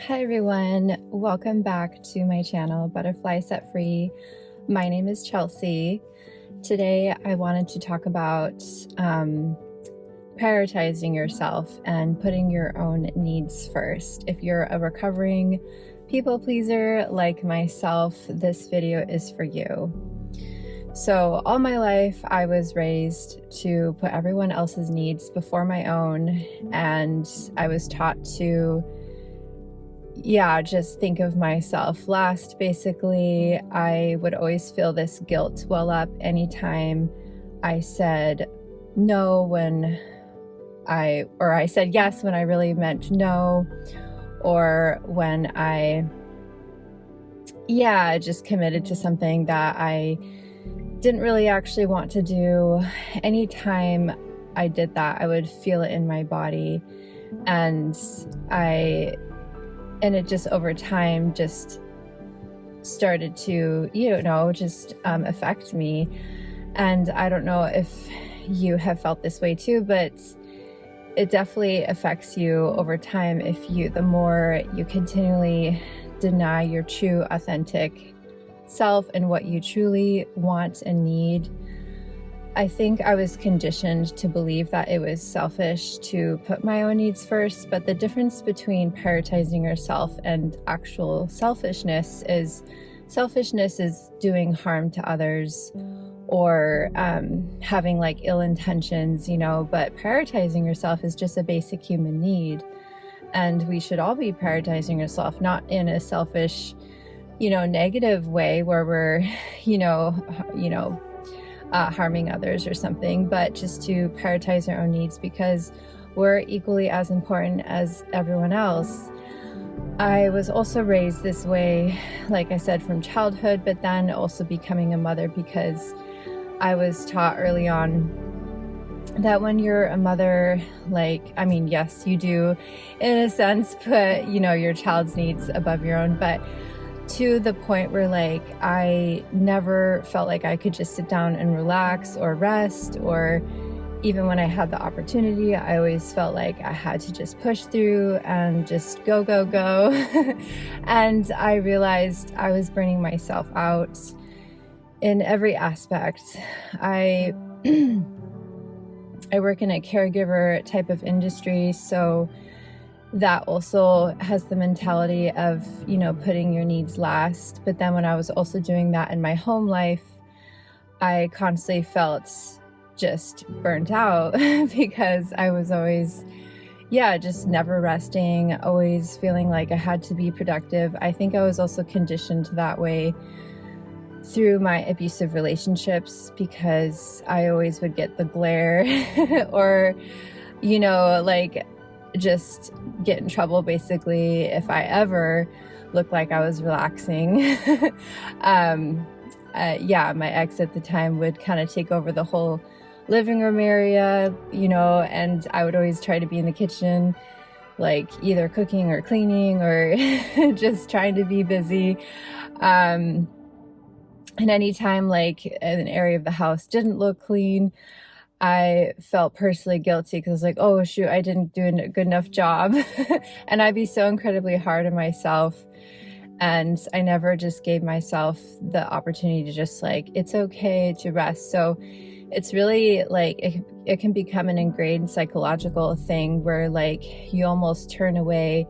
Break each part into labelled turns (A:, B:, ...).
A: Hi everyone, welcome back to my channel, Butterfly Set Free. My name is Chelsea. Today I wanted to talk about prioritizing yourself and putting your own needs first. If you're a recovering people pleaser like myself, this video is for you. So all my life I was raised to put everyone else's needs before my own, and I was taught to just think of myself last. Basically, I would always feel this guilt well up anytime I said no when I said yes when I really meant no, or when I just committed to something that I didn't really actually want to do. Anytime I did that, I would feel it in my body, and it just over time just started to, affect me. And I don't know if you have felt this way too, but it definitely affects you over time if the more you continually deny your true, authentic self and what you truly want and need. I think I was conditioned to believe that it was selfish to put my own needs first, but the difference between prioritizing yourself and actual selfishness is doing harm to others or having like ill intentions, but prioritizing yourself is just a basic human need. And we should all be prioritizing yourself, not in a selfish, negative way where we're, harming others or something, but just to prioritize our own needs because we're equally as important as everyone else. I was also raised this way, like I said, from childhood, but then also becoming a mother, because I was taught early on that when you're a mother, yes, you do in a sense put, your child's needs above your own, but to the point where I never felt like I could just sit down and relax or rest, or even when I had the opportunity, I always felt like I had to just push through and just go. And I realized I was burning myself out in every aspect. I work in a caregiver type of industry, so that also has the mentality of, putting your needs last. But then when I was also doing that in my home life, I constantly felt just burnt out because I was always, just never resting, always feeling like I had to be productive. I think I was also conditioned that way through my abusive relationships, because I always would get the glare or, just get in trouble basically if I ever looked like I was relaxing. My ex at the time would kind of take over the whole living room area, and I would always try to be in the kitchen, like either cooking or cleaning or just trying to be busy. And anytime like an area of the house didn't look clean, I felt personally guilty because I was like, oh shoot, I didn't do a good enough job. And I'd be so incredibly hard on myself. And I never just gave myself the opportunity to just it's okay to rest. So it's really it can become an ingrained psychological thing where you almost turn away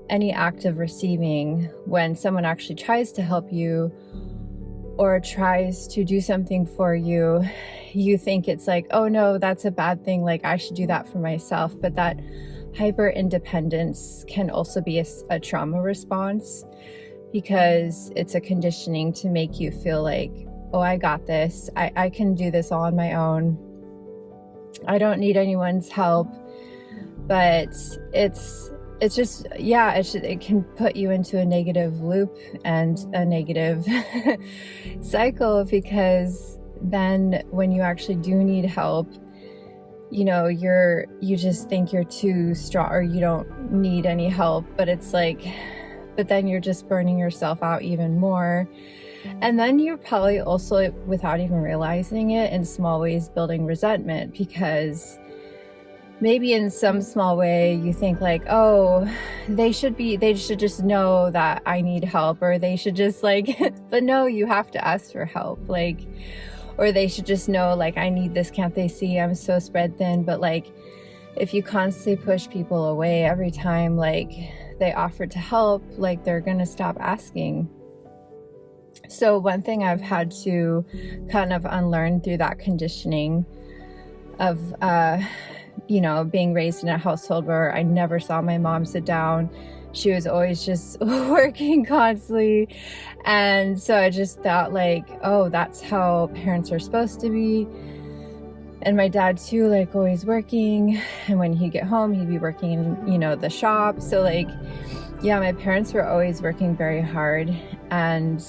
A: any act of receiving when someone actually tries to help you or tries to do something for you. You think it's oh no, that's a bad thing, I should do that for myself. But that hyper independence can also be a trauma response, because it's a conditioning to make you feel oh, I got this, I can do this all on my own, I don't need anyone's help. But it can put you into a negative loop and a negative cycle, because then when you actually do need help, you just think you're too strong or you don't need any help, but it's but then you're just burning yourself out even more. And then you're probably also, without even realizing it, in small ways building resentment, because maybe in some small way you think like, oh, they should just know that I need help, or they should just like, but no, you have to ask for help. Like, or they should just know like, I need this, can't they see I'm so spread thin? But like, if you constantly push people away every time like they offer to help, like they're gonna stop asking. So one thing I've had to kind of unlearn through that conditioning of being raised in a household where I never saw my mom sit down. She was always just working constantly. And so I just thought like, oh, that's how parents are supposed to be. And my dad too, like always working. And when he'd get home, he'd be working in, the shop. So like, yeah, my parents were always working very hard. And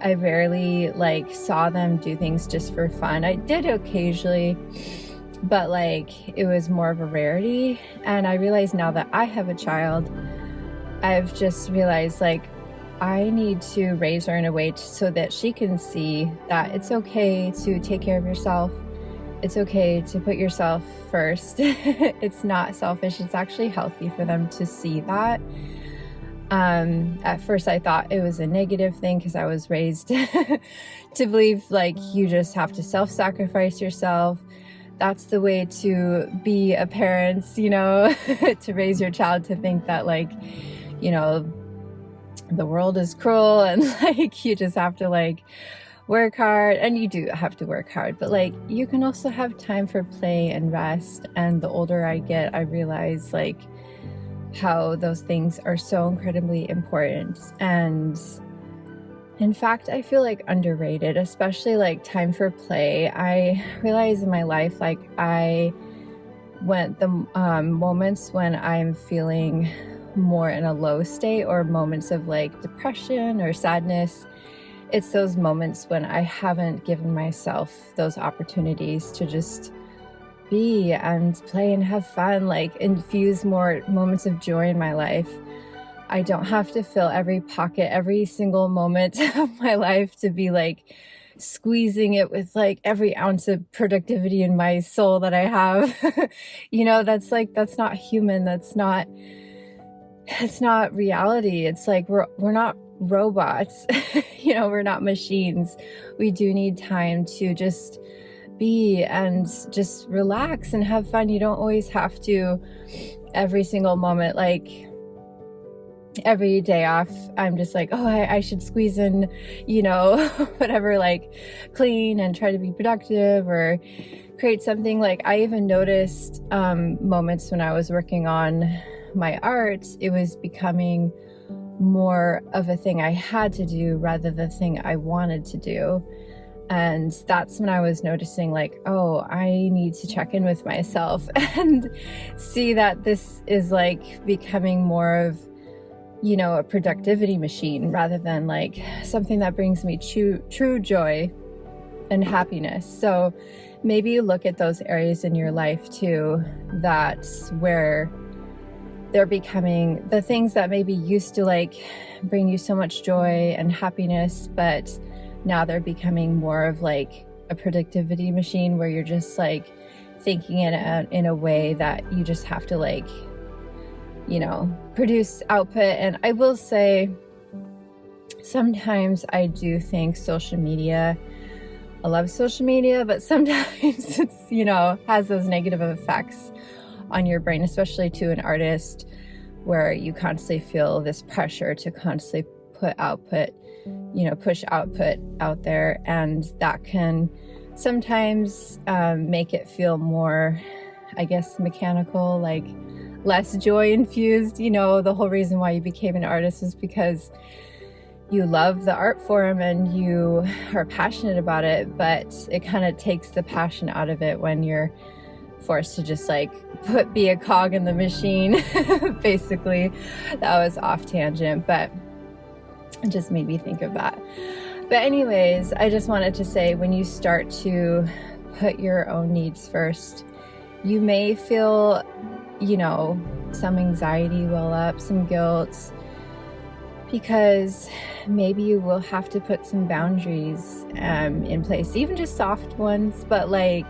A: I rarely like saw them do things just for fun. I did occasionally, but like it was more of a rarity. And I realize now that I have a child, I've just realized like I need to raise her in a way so that she can see that it's okay to take care of yourself. It's okay to put yourself first. It's not selfish. It's actually healthy for them to see that. At first I thought it was a negative thing because I was raised to believe like you just have to self-sacrifice yourself. That's the way to be a parent, to raise your child to think that like, the world is cruel and like you just have to like work hard, and you do have to work hard, but like you can also have time for play and rest. And the older I get, I realize like how those things are so incredibly important. And in fact, I feel like underrated, especially like time for play. I realize in my life, like I went the moments when I'm feeling more in a low state or moments of like depression or sadness. It's those moments when I haven't given myself those opportunities to just be and play and have fun, like infuse more moments of joy in my life. I don't have to fill every pocket, every single moment of my life to be like squeezing it with like every ounce of productivity in my soul that I have. That's not human. It's not reality. It's like we're not robots. We're not machines. We do need time to just be and just relax and have fun. You don't always have to every single moment, like every day off, I'm just like, oh, I should squeeze in, whatever, like clean and try to be productive or create something. Like I even noticed moments when I was working on my art, it was becoming more of a thing I had to do rather than the thing I wanted to do. And that's when I was noticing like, oh, I need to check in with myself and see that this is like becoming more of, a productivity machine rather than like something that brings me true joy and happiness. So maybe look at those areas in your life too, that's where they're becoming the things that maybe used to like bring you so much joy and happiness, but now they're becoming more of like a productivity machine where you're just like thinking in a way that you just have to like, produce output. And I will say, sometimes I do think social media, I love social media, but sometimes it's, has those negative effects on your brain, especially to an artist where you constantly feel this pressure to constantly push output out there. And that can sometimes make it feel more, I guess, mechanical, like less joy infused. The whole reason why you became an artist is because you love the art form and you are passionate about it, but it kind of takes the passion out of it when you're forced to just like be a cog in the machine. Basically, that was off tangent, but it just made me think of that. But anyways, I just wanted to say, when you start to put your own needs first, you may feel, some anxiety well up, some guilt, because maybe you will have to put some boundaries in place, even just soft ones, but like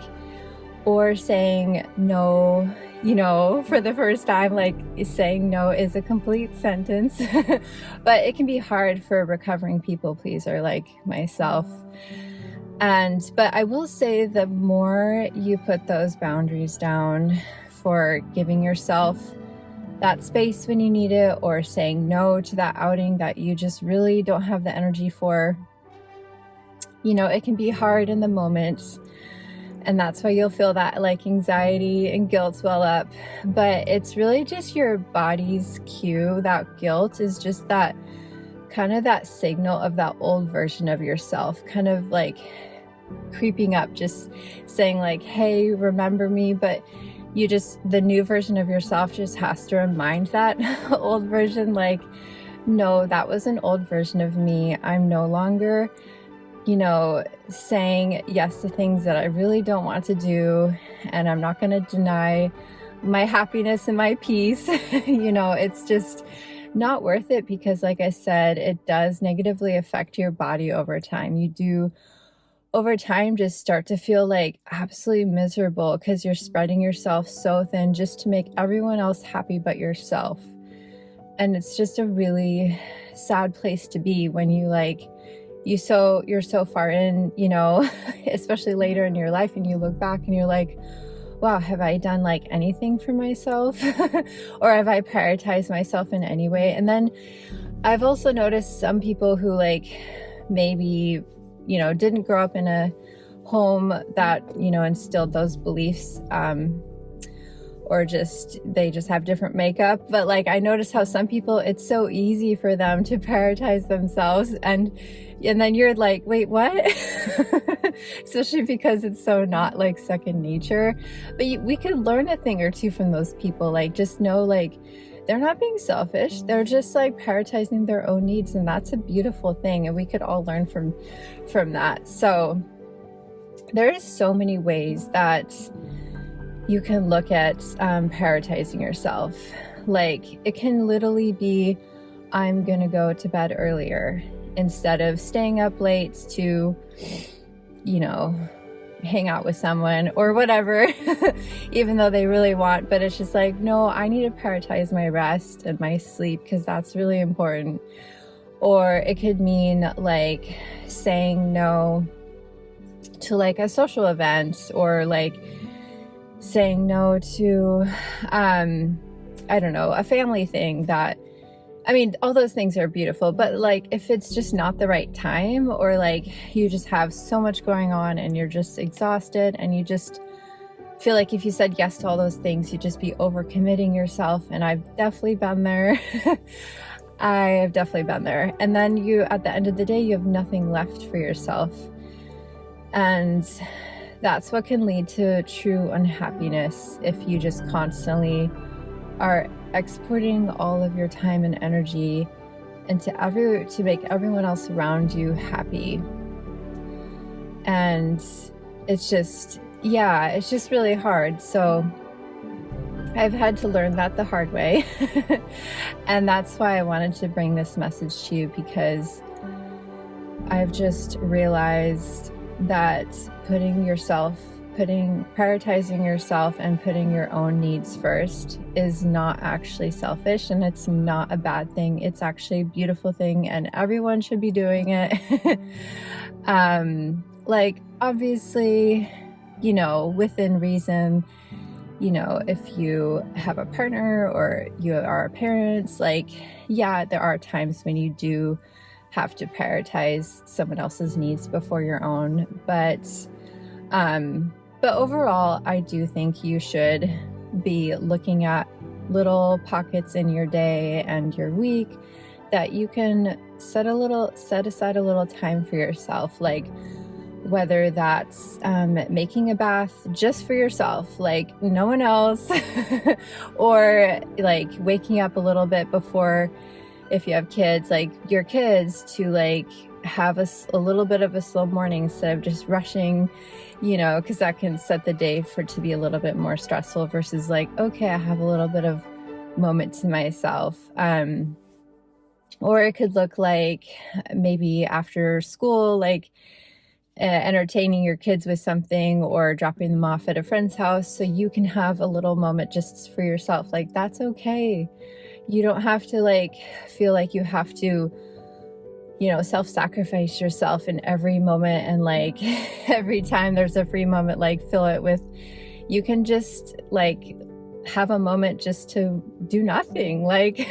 A: or saying no, for the first time. Like, saying no is a complete sentence, but it can be hard for a recovering people pleaser like myself. But I will say, the more you put those boundaries down for giving yourself that space when you need it, or saying no to that outing that you just really don't have the energy for, it can be hard in the moment. And that's why you'll feel that like anxiety and guilt well up. But it's really just your body's cue. That guilt is just that kind of that signal of that old version of yourself, kind of like creeping up, just saying like, hey, remember me. But the new version of yourself just has to remind that old version, like, no, that was an old version of me. I'm no longer, saying yes to things that I really don't want to do. And I'm not going to deny my happiness and my peace. It's just not worth it, because like I said, it does negatively affect your body over time. You do over time just start to feel like absolutely miserable, because you're spreading yourself so thin just to make everyone else happy but yourself. And it's just a really sad place to be when you're so far in, especially later in your life, and you look back and you're like, wow, have I done like anything for myself? Or have I prioritized myself in any way? And then I've also noticed some people who maybe didn't grow up in a home that, instilled those beliefs, or they just have different makeup. But I noticed how some people, it's so easy for them to prioritize themselves. And then you're like, wait, what? Especially because it's so not second nature. But we could learn a thing or two from those people. Just know, they're not being selfish. They're just prioritizing their own needs. And that's a beautiful thing. And we could all learn from that. So there's so many ways that you can look at prioritizing yourself. It can literally be, I'm going to go to bed earlier instead of staying up late to, hang out with someone or whatever, even though they really want. But it's just no, I need to prioritize my rest and my sleep, because that's really important. Or it could mean saying no to a social event, or saying no to, I don't know, a family thing all those things are beautiful, but if it's just not the right time, or you just have so much going on and you're just exhausted, and you just feel like if you said yes to all those things, you'd just be overcommitting yourself. And I've definitely been there. I have definitely been there. And then at the end of the day, you have nothing left for yourself. And that's what can lead to true unhappiness, if you just constantly are exporting all of your time and energy to make everyone else around you happy. And it's just really hard. So I've had to learn that the hard way. And that's why I wanted to bring this message to you, because I've just realized that prioritizing yourself and putting your own needs first is not actually selfish, and it's not a bad thing. It's actually a beautiful thing, and everyone should be doing it. Obviously, within reason, if you have a partner or you are parents, there are times when you do have to prioritize someone else's needs before your own. But overall, I do think you should be looking at little pockets in your day and your week that you can set aside a little time for yourself. Whether that's making a bath just for yourself, no one else, or waking up a little bit before, if you have kids, your kids, to have a little bit of a slow morning instead of just rushing, because that can set the day to be a little bit more stressful, versus okay, I have a little bit of moment to myself. Or it could look maybe after school, entertaining your kids with something or dropping them off at a friend's house so you can have a little moment just for yourself. Like, that's okay. You don't have to like feel like you have to, you know, self-sacrifice yourself in every moment, and like every time there's a free moment, like fill it with, you can just like have a moment just to do nothing, like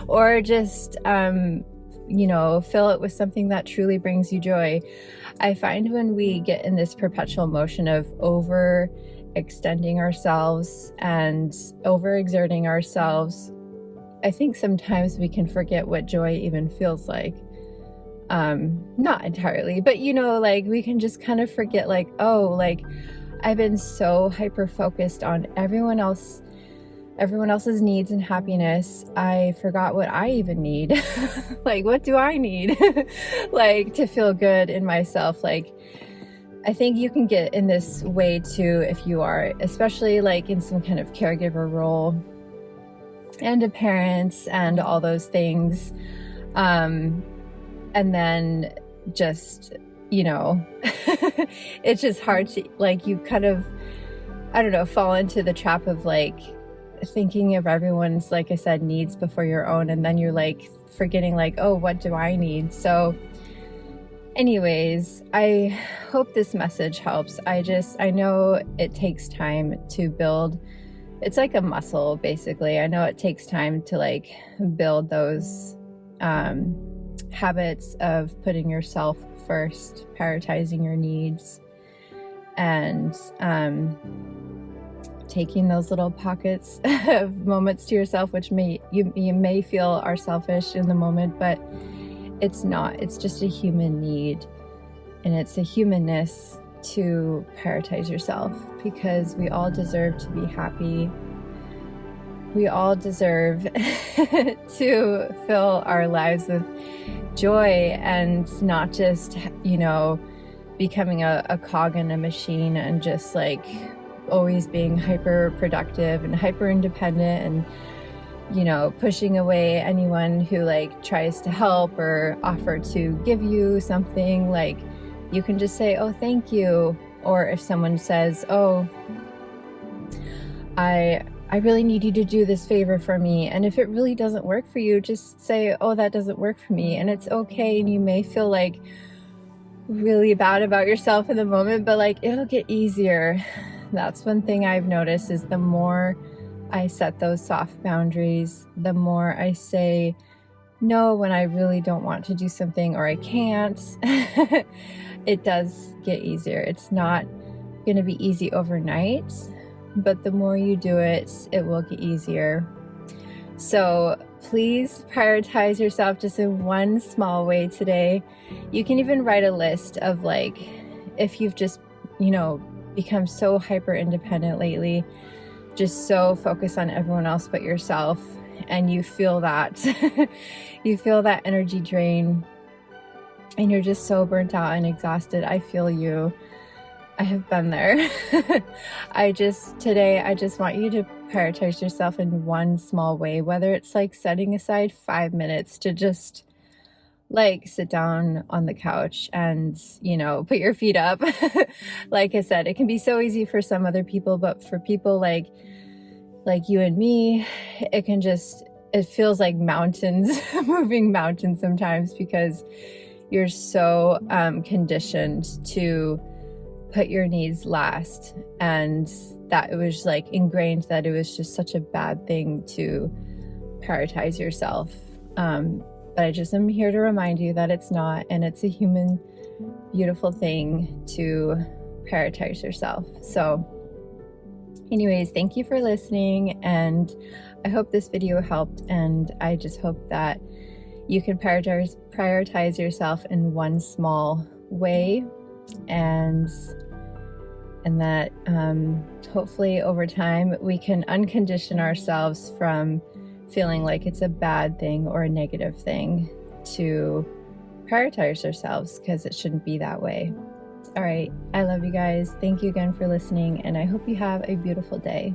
A: or just you know, fill it with something that truly brings you joy. I find when we get in this perpetual motion of overextending ourselves and overexerting ourselves, I think sometimes we can forget what joy even feels like. Not entirely, but you know, like we can just kind of forget, like, oh, like I've been so hyper focused on everyone else's needs and happiness, I forgot what I even need. Like, what do I need? Like, to feel good in myself. Like, I think you can get in this way too if you are, especially like in some kind of caregiver role and a parent and all those things. And then just, you know, it's just hard to, like, you kind of, I don't know, fall into the trap of like thinking of everyone's, like I said, needs before your own. And then you're like forgetting, like, oh, what do I need? So anyways, I hope this message helps. I know it takes time to build. It's like a muscle, basically. I know it takes time to like build those habits of putting yourself first, prioritizing your needs, and taking those little pockets of moments to yourself, which you may feel are selfish in the moment, but it's not. It's just a human need, and it's a humanness to prioritize yourself, because we all deserve to be happy. We all deserve to fill our lives with joy, and not just, you know, becoming a cog in a machine and just like always being hyper productive and hyper independent, and, you know, pushing away anyone who like tries to help or offer to give you something. Like, you can just say, oh, thank you. Or if someone says, oh, I really need you to do this favor for me. And if it really doesn't work for you, just say, oh, that doesn't work for me. And it's okay. And you may feel like really bad about yourself in the moment, but like it'll get easier. That's one thing I've noticed, is the more I set those soft boundaries, the more I say no when I really don't want to do something or I can't, it does get easier. It's not going to be easy overnight, but the more you do it, it will get easier. So please prioritize yourself just in one small way today. You can even write a list of, like, if you've just, you know, become so hyper independent lately, just so focused on everyone else but yourself, and you feel that you feel that energy drain, and you're just so burnt out and exhausted. I feel you. I have been there. Today I just want you to prioritize yourself in one small way, whether it's like setting aside 5 minutes to just like sit down on the couch and, you know, put your feet up. Like I said, it can be so easy for some other people, but for people like you and me, it feels like mountains, moving mountains sometimes, because you're so conditioned to put your needs last, and that it was like ingrained that it was just such a bad thing to prioritize yourself. But I just am here to remind you that it's not, and it's a human, beautiful thing to prioritize yourself. So anyways, thank you for listening, and I hope this video helped, and I just hope that you can prioritize yourself in one small way, and that hopefully over time we can uncondition ourselves from feeling like it's a bad thing or a negative thing to prioritize ourselves, because it shouldn't be that way. All right, I love you guys. Thank you again for listening, and I hope you have a beautiful day.